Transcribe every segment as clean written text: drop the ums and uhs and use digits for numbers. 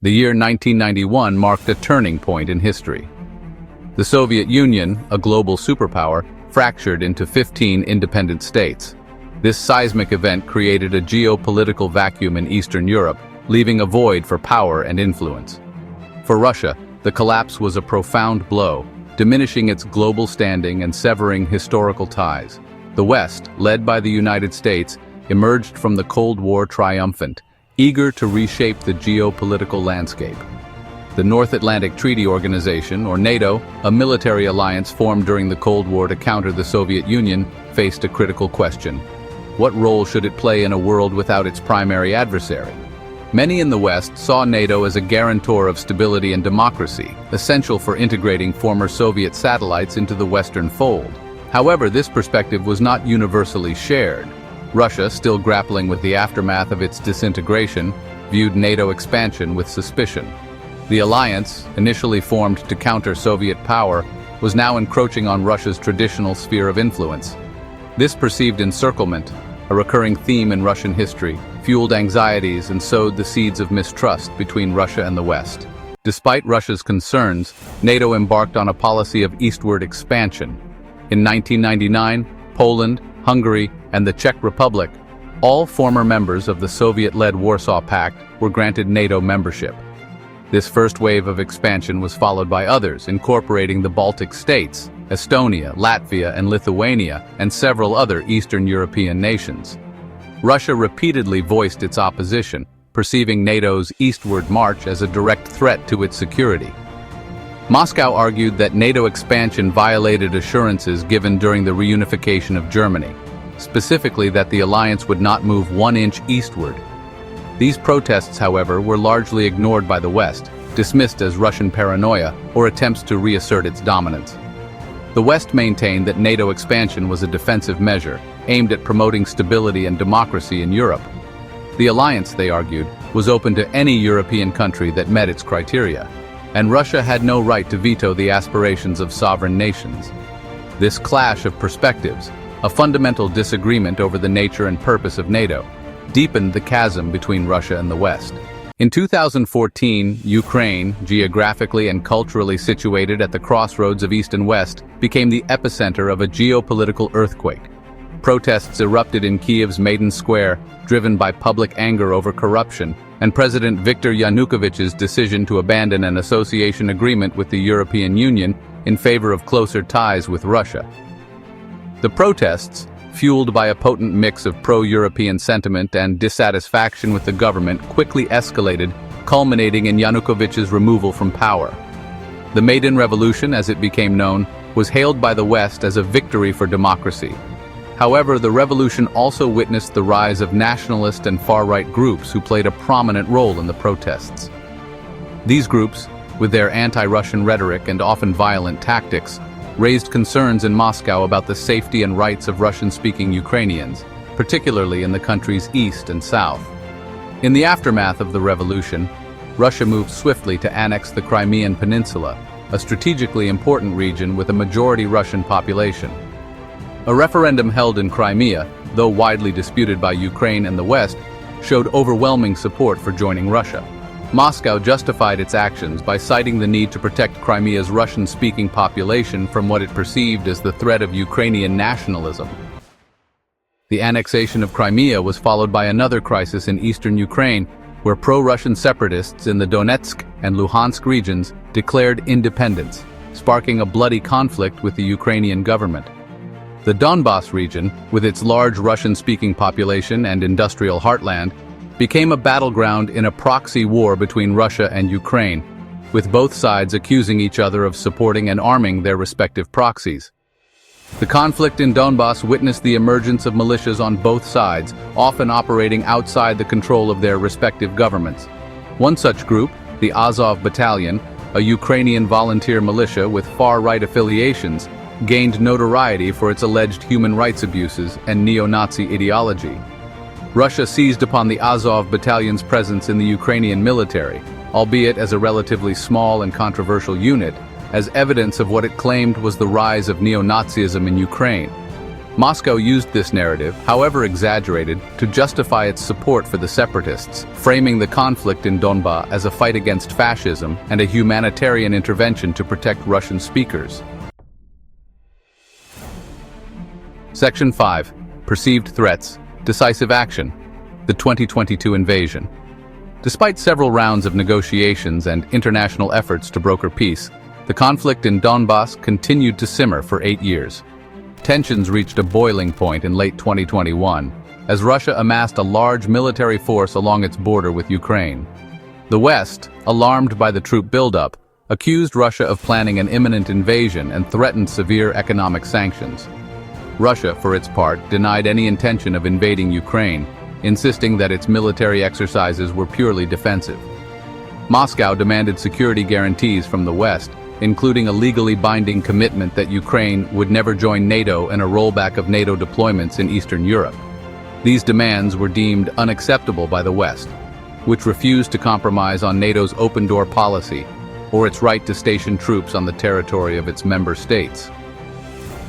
The year 1991 marked a turning point in history. The Soviet Union, a global superpower, fractured into 15 independent states. This seismic event created a geopolitical vacuum in Eastern Europe, leaving a void for power and influence. For Russia, the collapse was a profound blow, diminishing its global standing and severing historical ties. The West, led by the United States, emerged from the Cold War triumphant, eager to reshape the geopolitical landscape. The North Atlantic Treaty Organization, or NATO, a military alliance formed during the Cold War to counter the Soviet Union, faced a critical question. What role should it play in a world without its primary adversary? Many in the West saw NATO as a guarantor of stability and democracy, essential for integrating former Soviet satellites into the Western fold. However, this perspective was not universally shared. Russia, still grappling with the aftermath of its disintegration, viewed NATO expansion with suspicion. The alliance, initially formed to counter Soviet power, was now encroaching on Russia's traditional sphere of influence. This perceived encirclement, a recurring theme in Russian history, fueled anxieties and sowed the seeds of mistrust between Russia and the West. Despite Russia's concerns, NATO embarked on a policy of eastward expansion. In 1999, Poland, Hungary, and the Czech Republic, all former members of the Soviet-led Warsaw Pact, were granted NATO membership. This first wave of expansion was followed by others, incorporating the Baltic states, Estonia, Latvia, and Lithuania, and several other Eastern European nations. Russia repeatedly voiced its opposition, perceiving NATO's eastward march as a direct threat to its security. Moscow argued that NATO expansion violated assurances given during the reunification of Germany, specifically that the alliance would not move 1 inch eastward. These protests, however, were largely ignored by the West, dismissed as Russian paranoia or attempts to reassert its dominance. The West maintained that NATO expansion was a defensive measure, aimed at promoting stability and democracy in Europe. The alliance, they argued, was open to any European country that met its criteria, and Russia had no right to veto the aspirations of sovereign nations. This clash of perspectives, a fundamental disagreement over the nature and purpose of NATO, deepened the chasm between Russia and the West. In 2014, Ukraine, geographically and culturally situated at the crossroads of East and West, became the epicenter of a geopolitical earthquake. Protests erupted in Kiev's Maidan Square, driven by public anger over corruption, and President Viktor Yanukovych's decision to abandon an association agreement with the European Union in favor of closer ties with Russia. The protests, fueled by a potent mix of pro-European sentiment and dissatisfaction with the government, quickly escalated, culminating in Yanukovych's removal from power. The Maidan Revolution, as it became known, was hailed by the West as a victory for democracy. However, the revolution also witnessed the rise of nationalist and far-right groups who played a prominent role in the protests. These groups, with their anti-Russian rhetoric and often violent tactics, raised concerns in Moscow about the safety and rights of Russian-speaking Ukrainians, particularly in the country's east and south. In the aftermath of the revolution, Russia moved swiftly to annex the Crimean Peninsula, a strategically important region with a majority Russian population. A referendum held in Crimea, though widely disputed by Ukraine and the West, showed overwhelming support for joining Russia. Moscow justified its actions by citing the need to protect Crimea's Russian-speaking population from what it perceived as the threat of Ukrainian nationalism. The annexation of Crimea was followed by another crisis in eastern Ukraine, where pro-Russian separatists in the Donetsk and Luhansk regions declared independence, sparking a bloody conflict with the Ukrainian government. The Donbas region, with its large Russian-speaking population and industrial heartland, became a battleground in a proxy war between Russia and Ukraine, with both sides accusing each other of supporting and arming their respective proxies. The conflict in Donbas witnessed the emergence of militias on both sides, often operating outside the control of their respective governments. One such group, the Azov Battalion, a Ukrainian volunteer militia with far-right affiliations, gained notoriety for its alleged human rights abuses and neo-Nazi ideology. Russia seized upon the Azov Battalion's presence in the Ukrainian military, albeit as a relatively small and controversial unit, as evidence of what it claimed was the rise of neo-Nazism in Ukraine. Moscow used this narrative, however exaggerated, to justify its support for the separatists, framing the conflict in Donbas as a fight against fascism and a humanitarian intervention to protect Russian speakers. Section 5. Perceived threats, decisive action. The 2022 invasion. Despite several rounds of negotiations and international efforts to broker peace, the conflict in Donbas continued to simmer for 8 years. Tensions reached a boiling point in late 2021, as Russia amassed a large military force along its border with Ukraine. The West, alarmed by the troop buildup, accused Russia of planning an imminent invasion and threatened severe economic sanctions. Russia, for its part, denied any intention of invading Ukraine, insisting that its military exercises were purely defensive. Moscow demanded security guarantees from the West, including a legally binding commitment that Ukraine would never join NATO and a rollback of NATO deployments in Eastern Europe. These demands were deemed unacceptable by the West, which refused to compromise on NATO's open-door policy or its right to station troops on the territory of its member states.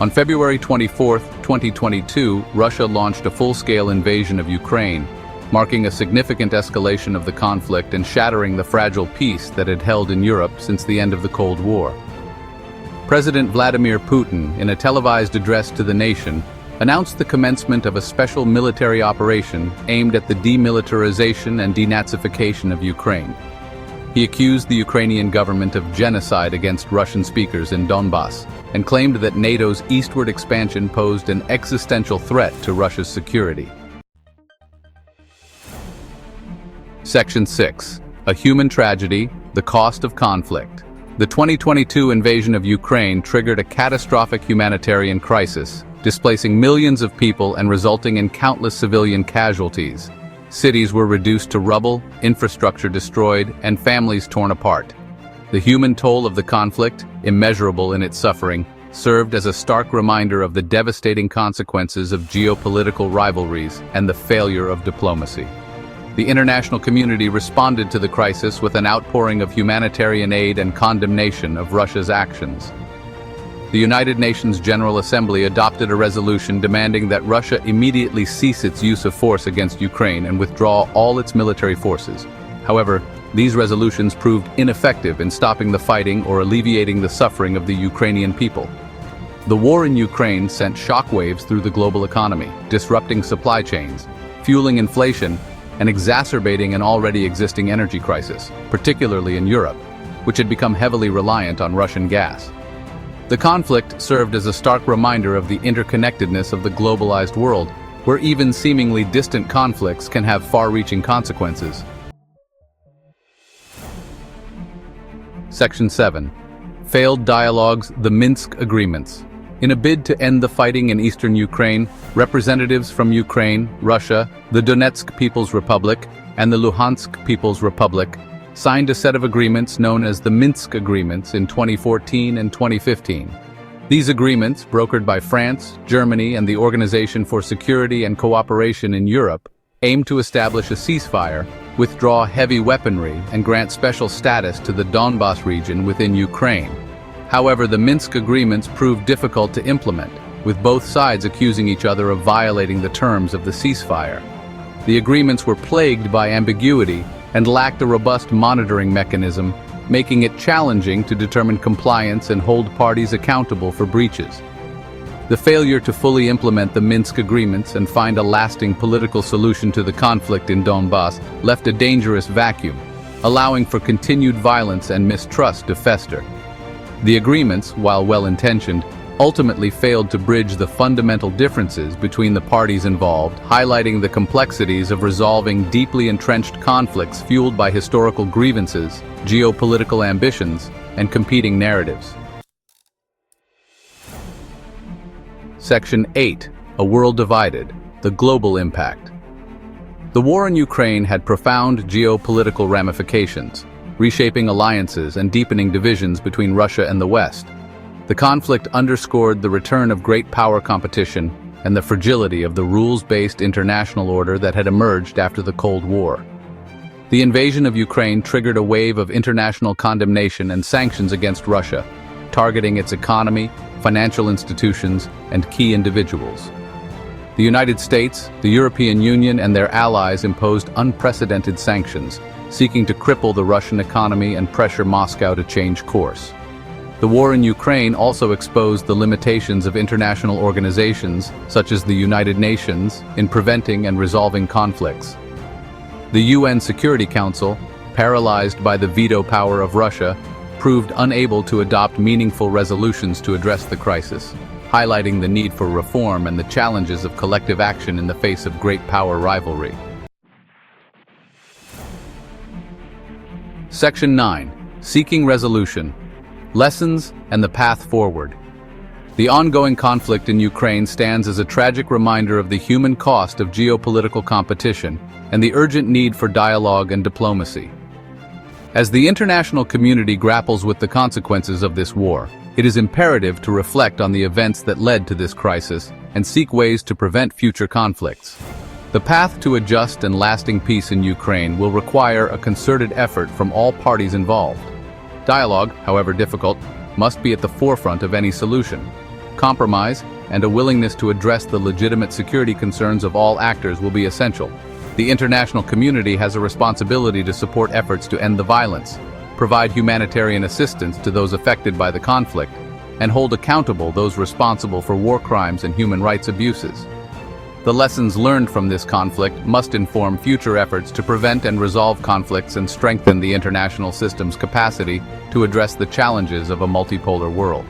On February 24, 2022, Russia launched a full-scale invasion of Ukraine, marking a significant escalation of the conflict and shattering the fragile peace that had held in Europe since the end of the Cold War. President Vladimir Putin, in a televised address to the nation, announced the commencement of a special military operation aimed at the demilitarization and denazification of Ukraine. He accused the Ukrainian government of genocide against Russian speakers in Donbas and claimed that NATO's eastward expansion posed an existential threat to Russia's security. Section 6. A human tragedy, the cost of conflict. The 2022 invasion of Ukraine triggered a catastrophic humanitarian crisis, displacing millions of people and resulting in countless civilian casualties. Cities were reduced to rubble, infrastructure destroyed, and families torn apart. The human toll of the conflict, immeasurable in its suffering, served as a stark reminder of the devastating consequences of geopolitical rivalries and the failure of diplomacy. The international community responded to the crisis with an outpouring of humanitarian aid and condemnation of Russia's actions. The United Nations General Assembly adopted a resolution demanding that Russia immediately cease its use of force against Ukraine and withdraw all its military forces. However, these resolutions proved ineffective in stopping the fighting or alleviating the suffering of the Ukrainian people. The war in Ukraine sent shockwaves through the global economy, disrupting supply chains, fueling inflation, and exacerbating an already existing energy crisis, particularly in Europe, which had become heavily reliant on Russian gas. The conflict served as a stark reminder of the interconnectedness of the globalized world, where even seemingly distant conflicts can have far-reaching consequences. Section 7. Failed dialogues, the Minsk Agreements. In a bid to end the fighting in eastern Ukraine, representatives from Ukraine, Russia, the Donetsk People's Republic, and the Luhansk People's Republic signed a set of agreements known as the Minsk Agreements in 2014 and 2015. These agreements, brokered by France, Germany, and the Organization for Security and Cooperation in Europe, aim to establish a ceasefire, withdraw heavy weaponry, and grant special status to the Donbas region within Ukraine. However, the Minsk agreements proved difficult to implement, with both sides accusing each other of violating the terms of the ceasefire. The agreements were plagued by ambiguity and lacked a robust monitoring mechanism, making it challenging to determine compliance and hold parties accountable for breaches. The failure to fully implement the Minsk agreements and find a lasting political solution to the conflict in Donbas left a dangerous vacuum, allowing for continued violence and mistrust to fester. The agreements, while well-intentioned, ultimately failed to bridge the fundamental differences between the parties involved, highlighting the complexities of resolving deeply entrenched conflicts fueled by historical grievances, geopolitical ambitions, and competing narratives. Section 8. A World Divided, the Global Impact. The war in Ukraine had profound geopolitical ramifications, reshaping alliances and deepening divisions between Russia and the West. The conflict underscored the return of great power competition and the fragility of the rules-based international order that had emerged after the Cold War. The invasion of Ukraine triggered a wave of international condemnation and sanctions against Russia, targeting its economy, financial institutions, and key individuals. The United States, the European Union, and their allies imposed unprecedented sanctions, seeking to cripple the Russian economy and pressure Moscow to change course. The war in Ukraine also exposed the limitations of international organizations, such as the United Nations, in preventing and resolving conflicts. The UN Security Council, paralyzed by the veto power of Russia, proved unable to adopt meaningful resolutions to address the crisis, highlighting the need for reform and the challenges of collective action in the face of great power rivalry. Section 9. Seeking Resolution. Lessons and the Path Forward. The ongoing conflict in Ukraine stands as a tragic reminder of the human cost of geopolitical competition and the urgent need for dialogue and diplomacy. As the international community grapples with the consequences of this war, it is imperative to reflect on the events that led to this crisis and seek ways to prevent future conflicts. The path to a just and lasting peace in Ukraine will require a concerted effort from all parties involved. Dialogue, however difficult, must be at the forefront of any solution. Compromise and a willingness to address the legitimate security concerns of all actors will be essential. The international community has a responsibility to support efforts to end the violence, provide humanitarian assistance to those affected by the conflict, and hold accountable those responsible for war crimes and human rights abuses. The lessons learned from this conflict must inform future efforts to prevent and resolve conflicts and strengthen the international system's capacity to address the challenges of a multipolar world.